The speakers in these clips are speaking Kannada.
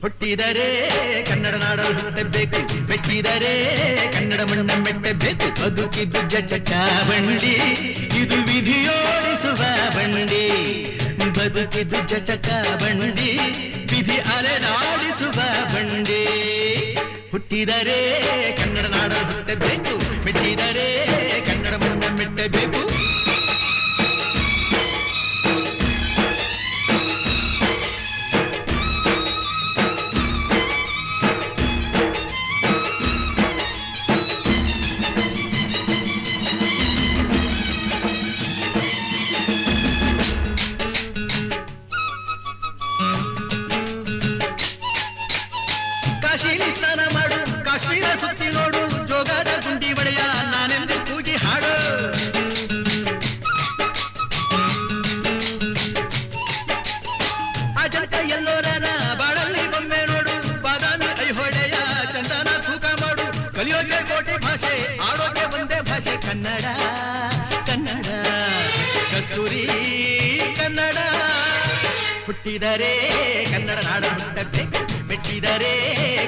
ಹುಟ್ಟಿದರೆ ಕನ್ನಡ ನಾಡಲು ಹುಟ್ಟಬೇಕು, ಮೆಚ್ಚಿದರೆ ಕನ್ನಡ ಮಣ್ಣ ಮೆಟ್ಟಬೇಕು. ಬದುಕಿದ್ದು ಜಟ ಬಂಡಿ, ಇದು ವಿಧಿಯೋಡಿಸುವ ಬಂಡಿ. ಬದುಕಿದ್ದು ಜಟಕ ಬಂಡಿ, ವಿಧಿ ಅಲೆದಾಡಿಸುವ ಬಂಡಿ. ಹುಟ್ಟಿದರೆ ಕನ್ನಡ ನಾಡಲು ಹುಟ್ಟಬೇಕು, ಮೆಚ್ಚಿದರೆ ಕನ್ನಡ ಮಣ್ಣ ಮೆಟ್ಟಬೇಕು. ಕಾಶಿ ಸ್ನಾನ ಮಾಡು, ಕಾಶ್ಮೀರ ಸುತ್ತಿ ನೋಡು, ಜೋಗದ ಗುಂಡಿ ಬಡೆಯ ನಾನೆಂದು ಕೂಗಿ ಹಾಡು. ಅಜಂತ ಎಲ್ಲೋರನ ಬಾಳಲ್ಲಿ ಬೊಮ್ಮೆ ನೋಡು, ಬಾದಾಮಿ ಐಹೊಳೆಯ ಚಂದನ ತೂಕ ಮಾಡು. ಕಲಿಯೋಕೆ ಕೋಟಿ ಭಾಷೆ, ಆಡೋಕೆ ಒಂದೇ ಭಾಷೆ ಕನ್ನಡ. ಕನ್ನಡ ಕಸ್ತೂರಿ ಕನ್ನಡ. ಹುಟ್ಟಿದರೆ ಕನ್ನಡ ನಾಡ ಹುಟ್ಟಬೇಕು, ಮೆಚ್ಚಿದರೆ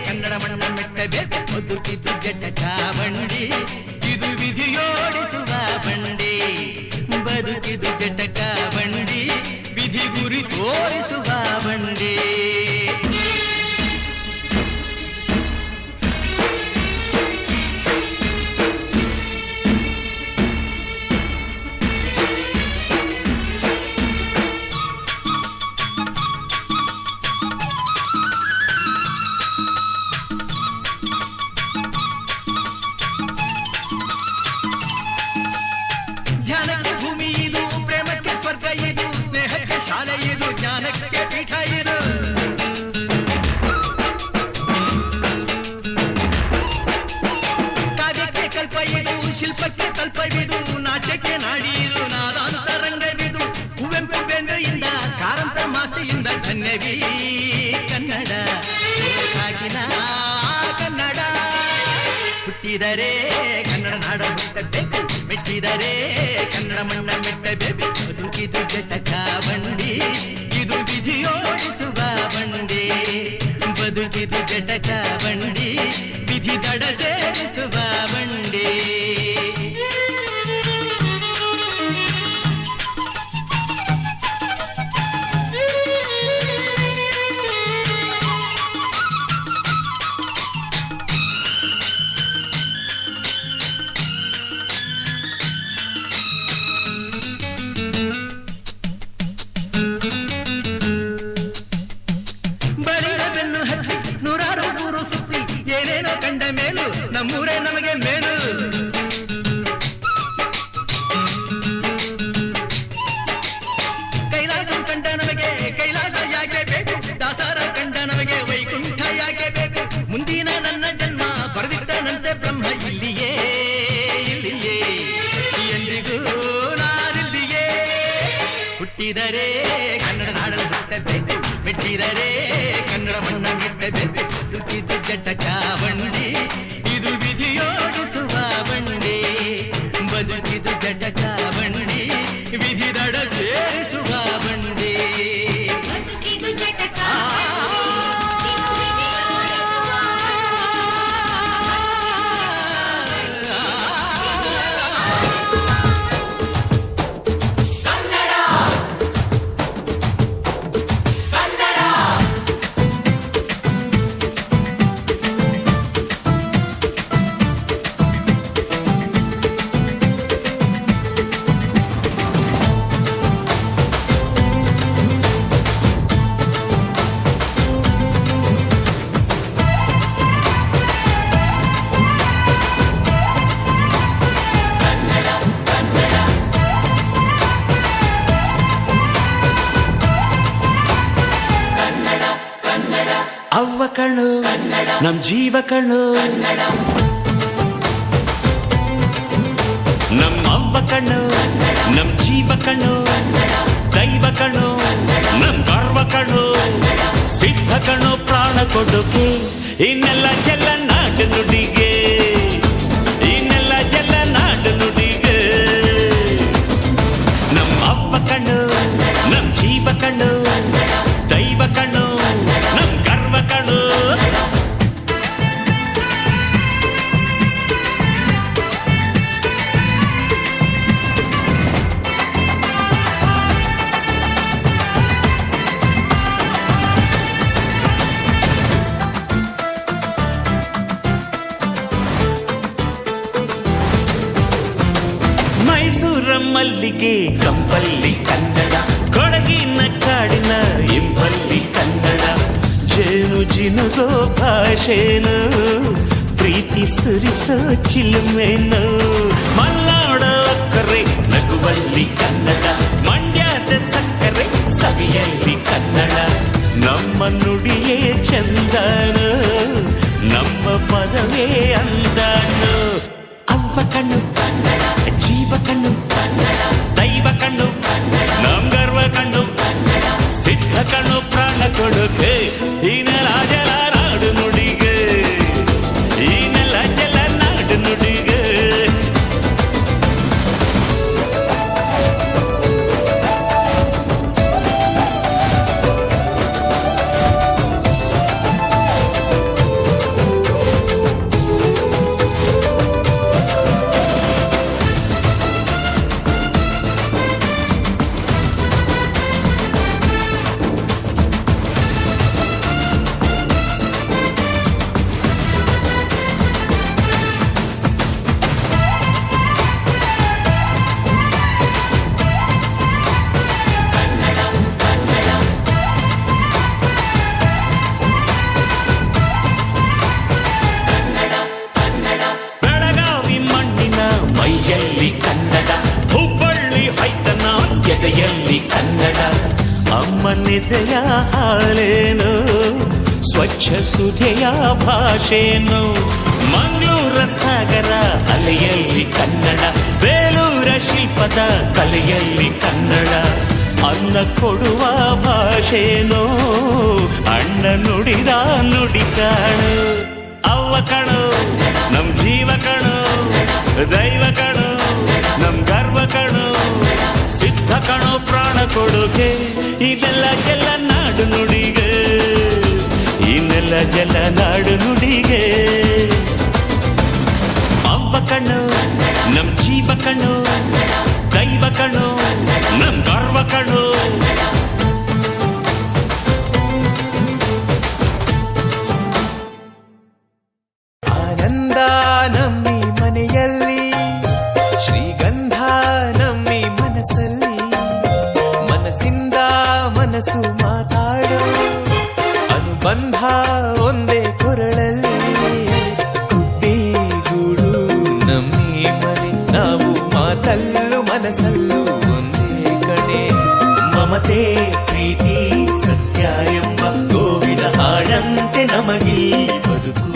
ಕನ್ನಡ ಮಣ್ಣ ಮೆಟ್ಟಬೇಕು. ಬದುಕಿದ್ದು ಜಟಕ ಬಂಡಿ, ಇದು ವಿಧಿಯೋಡಿಸುವ ಬಂಡಿ. ಬದುಕಿದ್ದು ಜಟಕ ಬಂಡಿ, ವಿಧಿ ಗುರಿ ತೋರಿಸುವ ಬಂಡಿ. ಧ್ಯಾನಕ್ಕೆ ಭೂಮಿ ಇದು, ಪ್ರೇಮಕ್ಕೆ ಸ್ವರ್ಗ ಇದು, ಸ್ನೇಹಕ್ಕೆ ಶಾಲೆ ಇದು, ಜ್ಞಾನಕ್ಕೆ ಪೀಠ ಇದು. ಕಾವ್ಯಕ್ಕೆ ಕಲ್ಪ ಇದು, ಶಿಲ್ಪಕ್ಕೆ ಕಲ್ಪವಿದು, ನಾಟ್ಯಕ್ಕೆ ನಾಡಿ ಇದು, ನಾದಾಂತರಂಗವಿದು. ಕುವೆಂಪು ಬೇಂದ್ರೆಯಿಂದ, ಕಾರಂತ ಮಾಸ್ತಿಯಿಂದ ಧನ್ಯವೀ ಕನ್ನಡ. ಸಾಗಿನ ಕನ್ನಡ. ಹುಟ್ಟಿದರೆ ಕನ್ನಡ ನಾಡ ಹುಟ್ಟಬೇಕು, ಮೆಚ್ಚಿದರೆ ಕನ್ನಡ ಮಣ್ಣ ಮೆಟ್ಟಬೇಕು. ಬದುಕಿದು ಜಟಕ ಬಂಡಿ, ಇದು ವಿಧಿಯೋಡಿಸುವ ಬಂಡಿ. ಬದುಕಿದು ಜಟಕ ಬಂಡಿ, ವಿಧಿ ದಡ ಸೇರಿಸುವ ಬಂಡಿ. ನೂರಾರು ಊರು ಸುತ್ತಿ ಏನೇನೋ ಕಂಡ ಮೇಲು, ನಮ್ಮೂರೇ ನಮಗೆ ಮೇಲು. ಕೈಲಾಸ ಕಂಡ ನಮಗೆ ಕೈಲಾಸ ಯಾಕೆ ಬೇಕು, ದಾಸರ ಕಂಡ ನಮಗೆ ವೈಕುಂಠ ಯಾಕೆ ಬೇಕು. ಮುಂದಿನ ನನ್ನ ಜನ್ಮ ಬರೆದಿಟ್ಟನಂತೆ ಬ್ರಹ್ಮ ಇಲ್ಲಿಯೇ ಇಲ್ಲಿಯೇ, ಎಂದಿಗೂ ನಾನಿಲ್ಲಿಯೇ. ಹುಟ್ಟಿದರೆ ಕನ್ನಡ ನಾಡಲು ಹುಟ್ಟಬೇಕು, ಮೆಚ್ಚಿದರೆ ಕನ್ನಡ ಮಣ್ಣ ಮೆಟ್ಟಬೇಕು. ಬದುಕಿದ್ದು ಜಟಕ ಬಂಡಿ, ಇದು ವಿಧಿಯೋಡಿಸುವ ಬಂಡಿ. ಬದುಕಿದ್ದು ಜಟಕ ಬಂಡಿ, ವಿಧಿ ದಡ ಸೇರಿಸುವ ಬಂಡಿ. ಬದುಕಿದ್ದು ಜಟಕ ಅವ್ವ ಕಣ್ಣು ನಮ್ ಜೀವ ಕಣ್ಣು, ನಮ್ಮ ಅವ್ವ ಕಣ್ಣು ನಮ್ ಜೀವ ಕಣ್ಣು, ದೈವ ಕಣ್ಣು ನಮ್ ಗರ್ವ ಕಣ್ಣು, ಸಿದ್ಧ ಕಣ್ಣು ಪ್ರಾಣ ಕೊಡೋಕೆ ಇನ್ನೆಲ್ಲ ಚೆಲ್ಲ ನಾಡು ನುಡಿಗೆ, ಇನ್ನೆಲ್ಲ ಚೆಲ್ಲ ನಾಡು ನುಡಿಗೆ. ನಮ್ ಅವ್ವ ಕಣ್ಣು ನಮ್ ಜೀವ ಕಣ್ಣು, ದೈವ ಕಣ್ಣು ನಮ್ ಗರ್ವ ಕಣ್ಣು. ಮೈಸೂರ ಮಲ್ಲಿಗೆ ಕಂಪಲ್ಲಿ ಕನ್ನಡ, ಕೊಡಗಿನ ಕಾಡಿನ ಇಂಪಲ್ಲಿ ಕನ್ನಡ, ಜೇನು ಜಿನುಗೋ ಭಾಷೆನು, ಪ್ರೀತಿ ಸುರಿಸೋ ಚಿಲುಮೆನು, ಮಲ್ನಾಡ ಕರೆ ನಗುವಲ್ಲಿ ಕನ್ನಡ, ಮಂಡ್ಯದ ಸಕ್ಕರೆ ಸವಿಯಲ್ಲಿ ಕನ್ನಡ, ನಮ್ಮ ನುಡಿಯೇ ಚಂದನು, ನಮ್ಮ ಪದವೇ ಅಂದನು. ಅವ್ವ ಕಣ್ಣು ಜೀವ ಕಣ್ಣು, ದೈವ ಕಣ್ಣು ನಮ್ ಗರ್ವ ಕಣ್ಣು, ಸಿದ್ಧ ಕಣ್ಣು ಪ್ರಾಣ ಕೊಡುಗೆ ಈ ನೆಲ ಜಲ ನಾಡು ನುಡಿಗೆ, ಈ ನೆಲ ಜಲ ನಾಡು ನುಡಿಗೆ. ಬೆಳಗಾವಿ ಮಣ್ಣಿನ ಮೈಯಲ್ಲಿ ಕನ್ನಡ, ಹುಬ್ಬಳ್ಳಿ ಹೈತನ ಎದೆಯಲ್ಲಿ ಕನ್ನಡ, ಅಮ್ಮನೆದೆಯ ಹಾಲೇನು, ಸ್ವಚ್ಛ ಸುಧೆಯ ಭಾಷೆನು, ಮಂಗಳೂರ ಸಾಗರ ಅಲೆಯಲ್ಲಿ ಕನ್ನಡ, ಬೇಲೂರ ಶಿಲ್ಪದ ಕಲೆಯಲ್ಲಿ ಕನ್ನಡ, ಅನ್ನ ಕೊಡುವ ಭಾಷೆನೋ ಅಣ್ಣ ನುಡಿದ ನುಡಿ ಕಾಣು. ಅವ್ವ ಕಣು ನಮ್ ಜೀವ ಕಣು, ದೈವ ಕಣು ನಮ್ ಗರ್ವ ಕಣು, ಸಿದ್ಧ ಕಣು ಪ್ರಾಣ ಕೊಡುಗೆ ಇದೆಲ್ಲ ಜಲ ನಾಡು ನುಡಿಗೆ, ಇನ್ನೆಲ್ಲ ಜಲ ನಾಡು ನುಡಿಗೆ. ಅವ್ವ ಕಣ್ಣು ನಮ್ ಜೀವ ಕಣ್ಣು, ದೈವ ಕಣ್ಣು ನಮ್ ಗರ್ವ ಕಣ್ಣು. ಆನಂದ ನಮ್ಮಿ ಮನೆಯಲ್ಲಿ, ಶ್ರೀಗಂಧ ನಮ್ಮಿ ಮನಸ್ಸಲ್ಲಿ, ಮನಸ್ಸಿಂದ ಮನಸ್ಸು ಮಾತಾಡೋ ಅನುಬಂಧ ಒಂದೇ ಕೊರಳಲ್ಲಿ, ಗುಬ್ಬಿ ಗೂಡು ನಮ್ಮಿ ಮನೆ, ನಾವು ಮಾತಲ್ಲೂ ಮನಸ್ಸಲ್ಲೂ ಒಂದೇ ಕಣೆ, ಮಮತೆ ಪ್ರೀತಿ ಸತ್ಯ ಎಂಬ ಗೋವಿನ ಹಾಡಂತೆ ನಮಗೀ ಬದುಕು.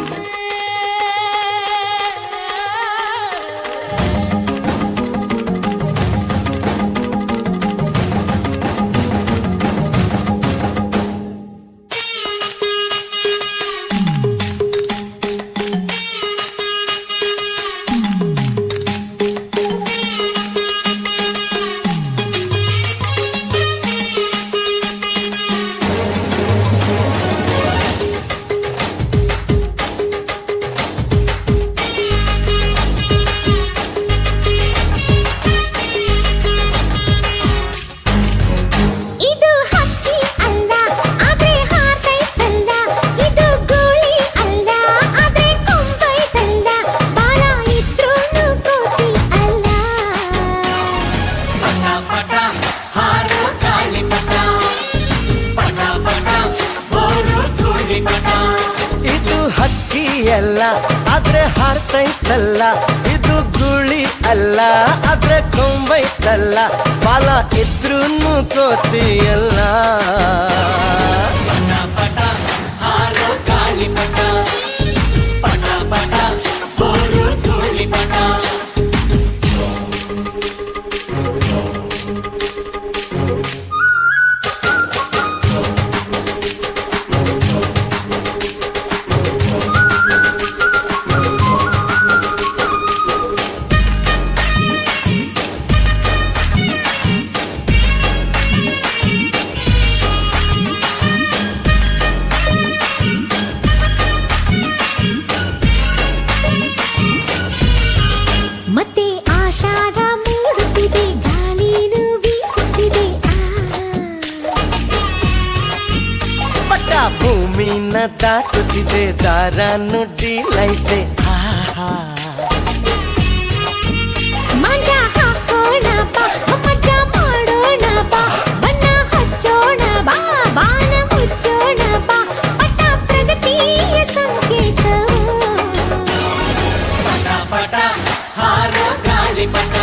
ಅಲ್ಲ ಆದ್ರೆ ಹಾರ್ತೈತಲ್ಲ, ಇದು ಗುಳಿ ಅಲ್ಲ ಆದ್ರೆ ಕೊಂಬೈತಲ್ಲ, ಬಾಲ ಇದ್ರೂನು ಕೋತಿಯಲ್ಲ. ಪಟ ಪಟ ಹಾರೋ ಗಾಳಿ ಪಟ, ಪಟ ಪಟ ಹೋರು ಧೂಳಿ ಪಟ. ಮತ್ತೆ ಆಷಾಢ ಮೂಡುತ್ತಿದೆ ಗಾಳಿನು ಬೀಸುತ್ತಿದೆ ಪಟ್ಟ ಭೂಮಿನ ದಾಟುತ್ತಿದೆ ದಾರ ನುಡ್ಡಿಲೈತೆ ಮಂಜ ಹಾಕೋಣ ಬಾ ಮಜ ಮಾಡೋಣ ಬಾ ಬಣ್ಣ ಹಚ್ಚೋಣ ಬಾ ಬಾನ ಮುಚ್ಚೋಣ ಬಾ ಪಟ ಪ್ರಗತಿಯ ಸಂಕೇತವು ಪಟ ಪಟ ಹಾರೋ ಗಾಳಿ ಪಟ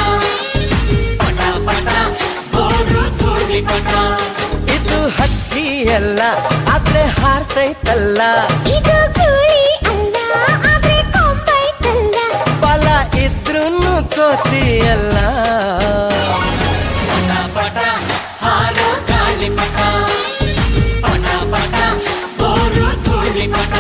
ಪಟ ಪಟ ಓಡು ಧೂಳಿ ಪಟ ಇದು ಹಕ್ಕಿಯಲ್ಲ ಆದ್ರೆ ಹಾರ್ತೈತಲ್ಲ ಇದು ಗೂಳಿ ಅಲ್ಲ ಆದ್ರೆ ಕೊಂಬೈತಲ್ಲ ಬಲ ಇದ್ರೂನು ಕೋತಿಯಲ್ಲ ಪಟ ಪಟ ಹಾರೋ ಗಾಳಿ ಪಟ ಪಟ ಪಟ ಓಡು ಧೂಳಿ ಪಟ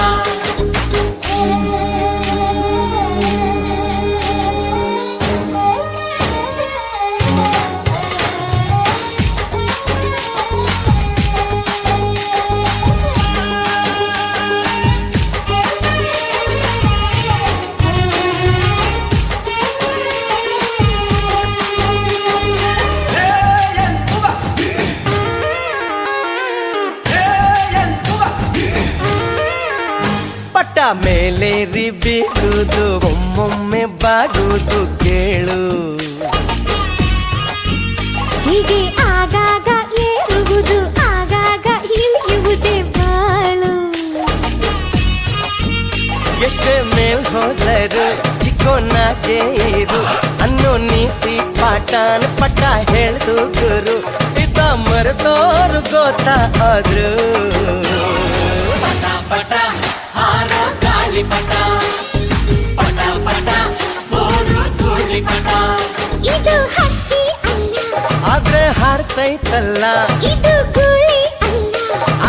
ಪಟ್ಟ ಮೇಲೇರಿ ಬೀಗುದು ಒಮ್ಮೊಮ್ಮೆ ಬಾಗುದು ಕೇಳು ಹೀಗೆ ಆಗಾಗ ಏರುವುದು ಆಗಾಗ ಇಳಿಯುವುದೇ ಬಾಳು ಎಷ್ಟೇ ಮೇಲ್ ಹೋದರು ಚಿಕ್ಕೋನಾಗೆ ಇರು ಅನ್ನೋ ನೀತಿ ಪಾಠನ ಪಟ್ಟ ಹೇಳ್ದು ಗುರು ಇದ್ದ ಮರೆತೋರು ಗೊತ್ತಾ ಆದ್ರು ಪಟ ಪಟ ಹಾರೋ ಗಾಳಿ ಪಟ ಪಟ ಪಟ ಓಡು ಧೂಳಿ ಪಟ ಇದು ಹಕ್ಕಿ ಅಲ್ಲ ಆದ್ರೆ ಹಾರ್ತೈತಲ್ಲ ಇದು ಗೂಳಿ ಅಲ್ಲ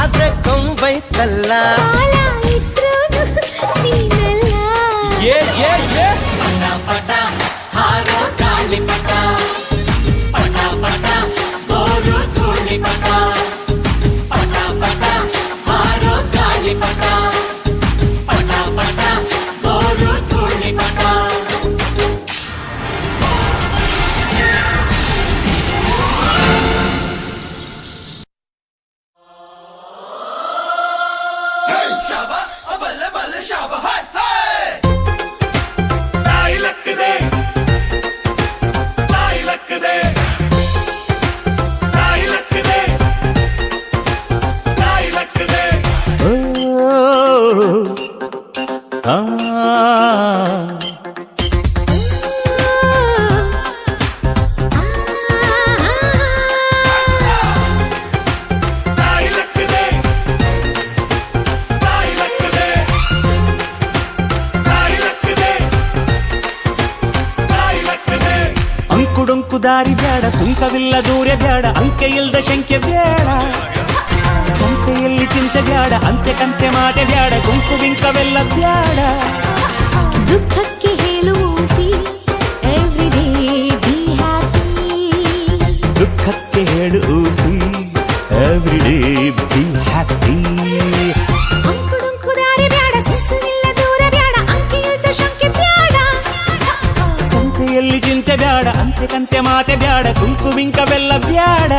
ಆದ್ರೆ ಕೊಂಬೈತಲ್ಲ ಬಾಲ ಇದ್ರೂನು ನೀನಲ್ಲ ಏ ಏ ಏ ಪಟ ಪಟ ಹಾರೋ ಗಾಳಿ ಪಟ ಪಟ ಪಟ ಓಡು ಧೂಳಿ ಪಟ ಪಟ ಪಟ ಹಾರೋ ಗಾಳಿ ಪಟ ಪಟ ಪಟ ಓಡು ಧೂಳಿ ಪಟ ಅಂಕುಡೊಂಕು ದಾರಿ ಬೇಡ ಸುಂಕವಿಲ್ಲ ದೂರ ಬೇಡ ಅಂಕೆ ಇಲ್ದ ಶಂಕೆ ಬೇಡ ಸಂತೆಯಲ್ಲಿ ಚಿಂತೆ ಬೇಡ ಅಂತೆ ಕಂತೆ ಮಾತೆ ಬೇಡ ಗುಂಪು ಬಿಂಕವೆಲ್ಲ ಬೇಡ ದುಃಖಕ್ಕೆ ಹೇಳುವುದಿ ಎವ್ರಿಡೇ ಬಿ ಹ್ಯಾಪಿ ದುಃಖಕ್ಕೆ ಹೇಳು ಎವ್ರಿಡೇ ಬಿ ಹ್ಯಾಪಿ ಅಂಕುಡೊಂಕು ದಾರಿ ಬ್ಯಾಡ ಸುತ್ತಲಿಲ್ಲ ದೂರ ಬ್ಯಾಡ ಅಂಕೆಯುದ್ದ ಶಂಕೆ ಬ್ಯಾಡ ಸಂತೆಯಲ್ಲಿ ಚಿಂತೆ ಬೇಡ ಅಂತೆ ಕಂತೆ ಮಾತೆ ಬೇಡ ಗುಂಪು ಬಿಂಕವೆಲ್ಲ ಬೇಡ